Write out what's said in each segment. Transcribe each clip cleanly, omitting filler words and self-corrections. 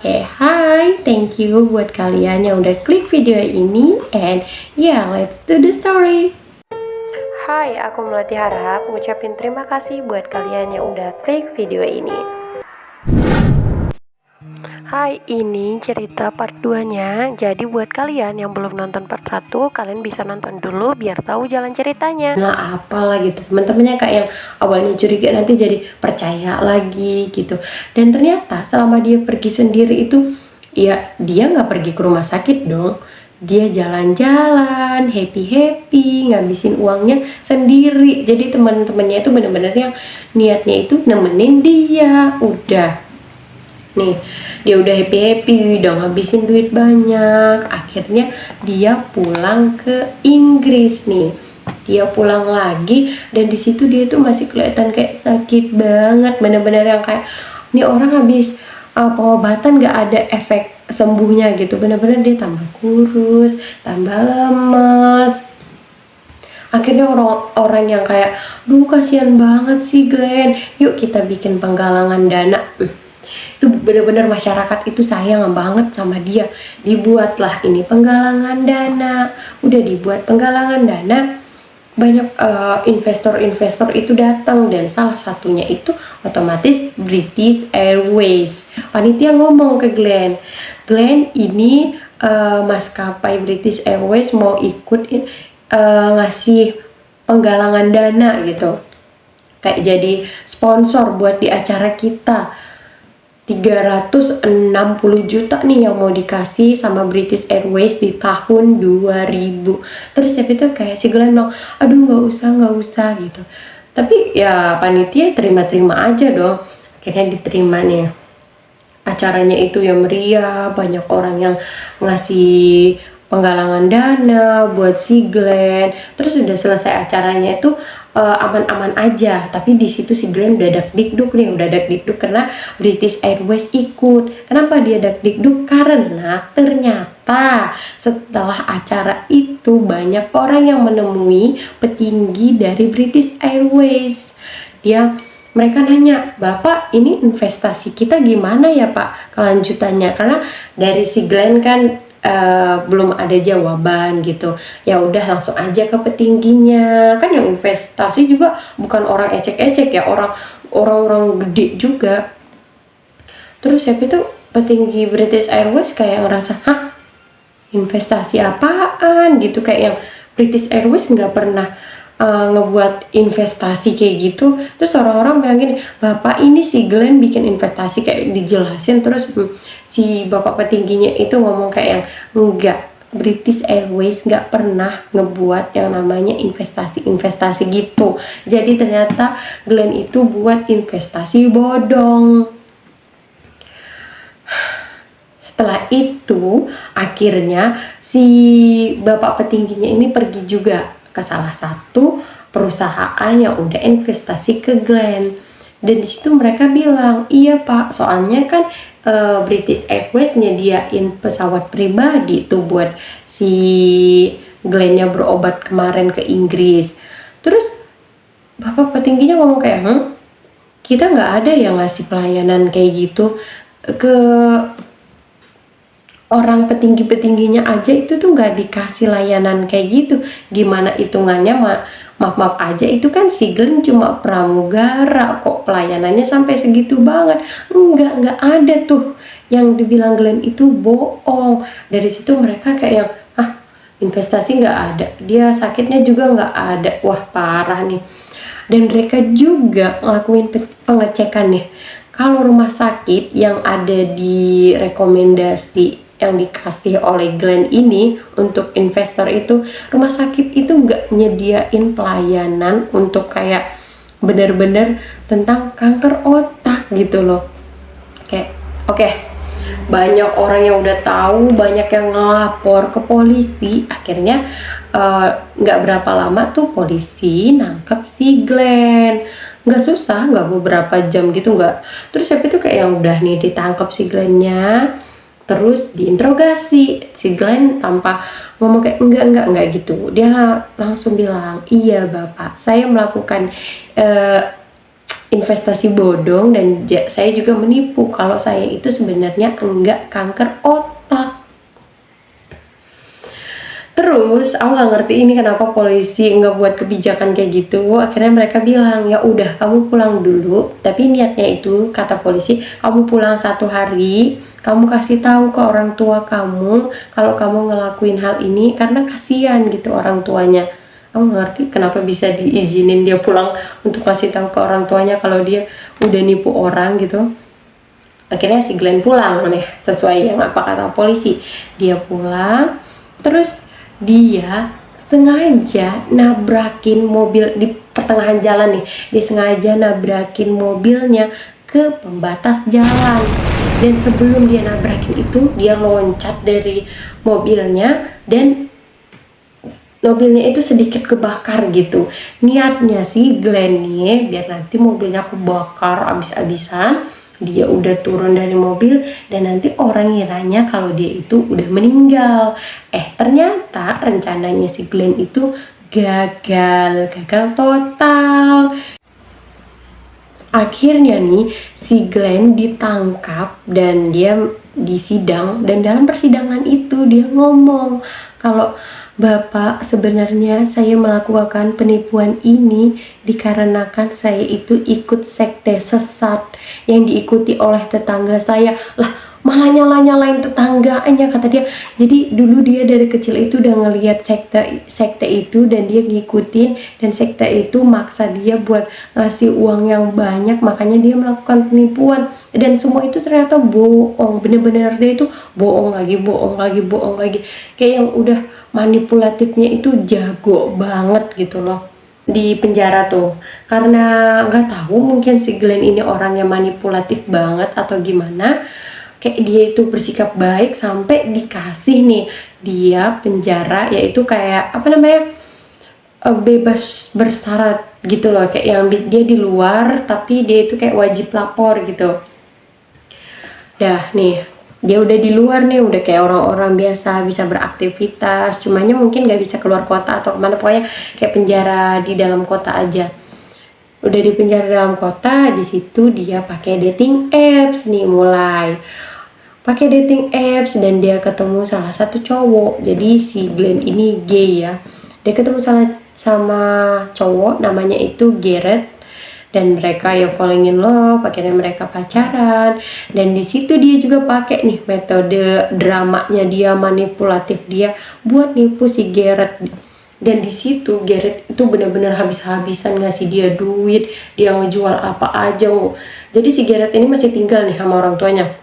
Hai, thank you buat kalian yang udah klik video ini and yeah, let's do the story. Hai, aku Melati Harap ngucapin terima kasih buat kalian yang udah klik video ini. Hai, ini cerita part 2-nya. Jadi buat kalian yang belum nonton part 1, kalian bisa nonton dulu biar tahu jalan ceritanya. Nah, apalah gitu. Teman-temannya kayak yang awalnya curiga nanti jadi percaya lagi gitu. Dan ternyata selama dia pergi sendiri itu, ya dia nggak pergi ke rumah sakit dong. Dia jalan-jalan, happy-happy, ngabisin uangnya sendiri. Jadi teman-temannya itu bener-bener yang niatnya itu nemenin dia. Udah. Nih, dia udah happy-happy, udah ngabisin duit banyak. Akhirnya dia pulang ke Inggris nih. Dia pulang lagi dan di situ dia tuh masih kelihatan kayak sakit banget, bener-bener yang kayak nih orang habis pengobatan gak ada efek sembuhnya gitu. Bener-bener dia tambah kurus, tambah lemes. Akhirnya orang-orang yang kayak, duh kasihan banget sih Glenn, yuk kita bikin penggalangan dana. Itu benar-benar masyarakat itu sayang banget sama dia. Dibuatlah ini penggalangan dana. Udah dibuat penggalangan dana, banyak investor-investor itu datang dan salah satunya itu otomatis British Airways. Panitia ngomong ke Glenn, ini maskapai British Airways mau ikut ngasih penggalangan dana gitu, kayak jadi sponsor buat di acara kita. 360 juta nih yang mau dikasih sama British Airways di tahun 2000. Terus ya itu kayak si Glenn bilang, aduh nggak usah gitu. Tapi ya panitia terima-terima aja dong. Akhirnya diterima nih. Acaranya itu yang meriah, banyak orang yang ngasih penggalangan dana buat si Glenn. Terus udah selesai acaranya itu aman-aman aja, tapi di situ si Glenn udah dak-dikduk karena British Airways ikut. Kenapa dia dak-dikduk? Karena ternyata setelah acara itu banyak orang yang menemui petinggi dari British Airways. Mereka nanya, Bapak ini investasi kita gimana ya Pak kelanjutannya? Karena dari si Glenn kan belum ada jawaban gitu. Ya udah langsung aja ke petingginya. Kan yang investasi juga bukan orang ecek-ecek ya, orang-orang gede juga. Terus siapa itu petinggi British Airways kayak ngerasa, hah, investasi apaan gitu, kayak yang British Airways nggak pernah ngebuat investasi kayak gitu. Terus orang-orang bilang gini, Bapak ini si Glenn bikin investasi, kayak dijelasin. Terus si bapak petingginya itu ngomong kayak yang, enggak, British Airways nggak pernah ngebuat yang namanya investasi gitu. Jadi ternyata Glenn itu buat investasi bodong. Setelah itu akhirnya si bapak petingginya ini pergi juga ke salah satu perusahaan yang udah investasi ke Glenn. Dan disitu mereka bilang, iya Pak, soalnya kan British Airways nyediain pesawat pribadi tuh buat si Glennnya berobat kemarin ke Inggris. Terus bapak petingginya ngomong kayak, kita nggak ada yang ngasih pelayanan kayak gitu ke orang petinggi-petingginya aja, itu tuh nggak dikasih layanan kayak gitu. Gimana hitungannya? Maaf aja, itu kan si Glenn cuma pramugara kok pelayanannya sampai segitu banget. Nggak ada tuh yang dibilang Glenn itu bohong. Dari situ mereka kayak yang, investasi nggak ada, dia sakitnya juga nggak ada. Wah parah nih. Dan mereka juga ngelakuin pengecekan nih, kalau rumah sakit yang ada di rekomendasi yang dikasih oleh Glenn ini untuk investor itu, rumah sakit itu nggak nyediain pelayanan untuk kayak bener-bener tentang kanker otak gitu loh. Kayak oke, banyak orang yang udah tahu, banyak yang ngelapor ke polisi. Akhirnya nggak berapa lama tuh polisi nangkep si Glenn. Nggak susah, nggak beberapa jam gitu, nggak. Terus siapa itu kayak yang udah nih ditangkap si Glennnya, terus diinterogasi. Si Glenn tanpa ngomong kayak enggak gitu, dia langsung bilang, iya Bapak, saya melakukan investasi bodong, dan saya juga menipu kalau saya itu sebenarnya enggak kanker otak. Terus aku nggak ngerti ini kenapa polisi nggak buat kebijakan kayak gitu. Akhirnya mereka bilang, ya udah kamu pulang dulu. Tapi niatnya itu, kata polisi, kamu pulang 1 hari, kamu kasih tahu ke orang tua kamu kalau kamu ngelakuin hal ini karena kasihan gitu orang tuanya. Aku nggak ngerti kenapa bisa diizinin dia pulang untuk kasih tahu ke orang tuanya kalau dia udah nipu orang gitu. Akhirnya si Glenn pulang nih, sesuai yang apa kata polisi. Dia pulang, terus dia sengaja nabrakin mobil di pertengahan jalan nih. Dia sengaja nabrakin mobilnya ke pembatas jalan. Dan sebelum dia nabrakin itu, dia loncat dari mobilnya dan mobilnya itu sedikit kebakar gitu. Niatnya sih Glenn nih biar nanti mobilnya kebakar abis-abisan, dia udah turun dari mobil dan nanti orang ngiranya kalau dia itu udah meninggal. Ternyata rencananya si Glenn itu gagal total. Akhirnya nih si Glenn ditangkap dan dia disidang, dan dalam persidangan itu dia ngomong kalau, Bapak, sebenarnya saya melakukan penipuan ini dikarenakan saya itu ikut sekte sesat yang diikuti oleh tetangga saya. Lah, malah nyalain tetangganya, kata dia. Jadi dulu dia dari kecil itu udah ngelihat sekte itu dan dia ngikutin, dan sekte itu maksa dia buat ngasih uang yang banyak, makanya dia melakukan penipuan. Dan semua itu ternyata bohong, bener-bener dia itu bohong lagi, kayak yang udah manipulatifnya itu jago banget gitu loh di penjara tuh. Karena nggak tahu, mungkin si Glenn ini orangnya manipulatif banget atau gimana, kayak dia itu bersikap baik sampai dikasih nih dia penjara, yaitu kayak apa namanya, bebas bersyarat gitu loh, kayak yang dia di luar tapi dia itu kayak wajib lapor gitu. Dah nih, dia udah di luar nih, udah kayak orang-orang biasa bisa beraktivitas, cumanya mungkin nggak bisa keluar kota atau kemana, pokoknya kayak penjara di dalam kota aja. Udah di penjara dalam kota, di situ dia pakai dating apps nih, mulai pakai dating apps, dan dia ketemu salah satu cowok. Jadi si Glenn ini gay ya, dia ketemu sama cowok namanya itu Garrett, dan mereka ya falling in love, akhirnya mereka pacaran. Dan di situ dia juga pakai nih metode dramanya dia, manipulatif dia buat nipu si Garrett. Dan di situ Garrett itu benar-benar habis-habisan ngasih dia duit, dia ngejual apa aja. Jadi si Garrett ini masih tinggal nih sama orang tuanya,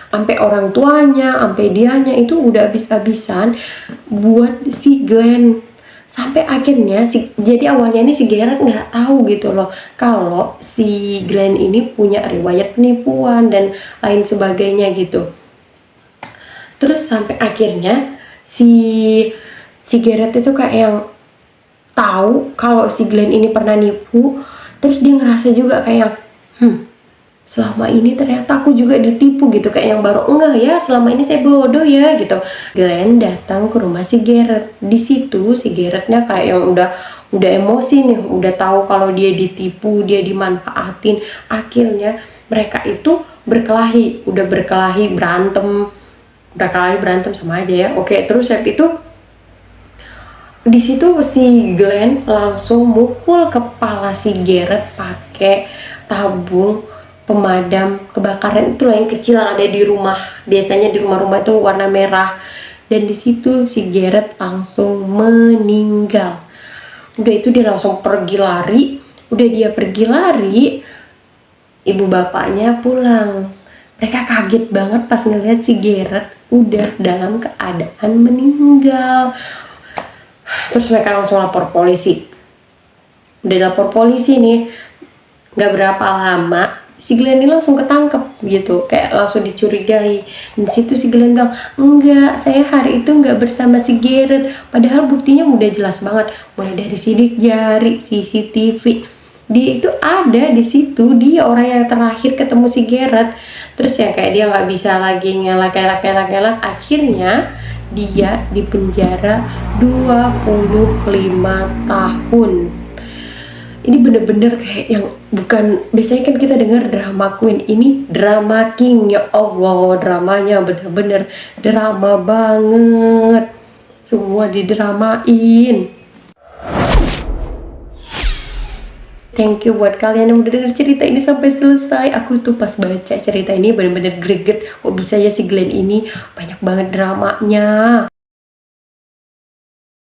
sampai orang tuanya, sampai dianya itu udah habis-habisan buat si Glenn. Sampai akhirnya jadi awalnya ini si Garrett nggak tahu gitu loh kalau si Glenn ini punya riwayat penipuan dan lain sebagainya gitu. Terus sampai akhirnya si Garrett itu kayak yang tahu kalau si Glenn ini pernah nipu. Terus dia ngerasa juga kayak yang selama ini ternyata aku juga ditipu gitu, kayak yang baru enggak ya, selama ini saya bodoh ya gitu. Glenn datang ke rumah si Garrett. Di situ si Garrettnya kayak yang udah emosi nih, udah tahu kalau dia ditipu, dia dimanfaatin. Akhirnya mereka itu berkelahi, berantem sama aja ya. Oke, terus habis itu di situ si Glenn langsung mukul kepala si Garrett pakai tabung pemadam kebakaran itu yang kecil yang ada di rumah. Biasanya di rumah-rumah itu warna merah. Dan di situ si Garrett langsung meninggal. Udah itu dia langsung pergi lari. Udah dia pergi lari, ibu bapaknya pulang. Mereka kaget banget pas ngeliat si Garrett udah dalam keadaan meninggal. Terus mereka langsung lapor polisi. Udah lapor polisi nih, gak berapa lama si Glenn ini langsung ketangkep gitu, kayak langsung dicurigai. Dan situ si Glenn bilang, enggak, saya hari itu enggak bersama si Garrett. Padahal buktinya udah jelas banget, mulai dari sidik jari, CCTV, dia itu ada di situ, dia orang yang terakhir ketemu si Garrett. Terus ya kayak dia nggak bisa lagi ngelak, akhirnya dia di penjara 25 tahun. Ini bener-bener kayak yang bukan, biasanya kan kita dengar drama queen, ini drama king. Ya Allah, dramanya bener-bener drama banget, semua didramain. Thank you buat kalian yang udah denger cerita ini sampai selesai. Aku tuh pas baca cerita ini bener-bener greget, kok bisa ya si Glenn ini banyak banget dramanya.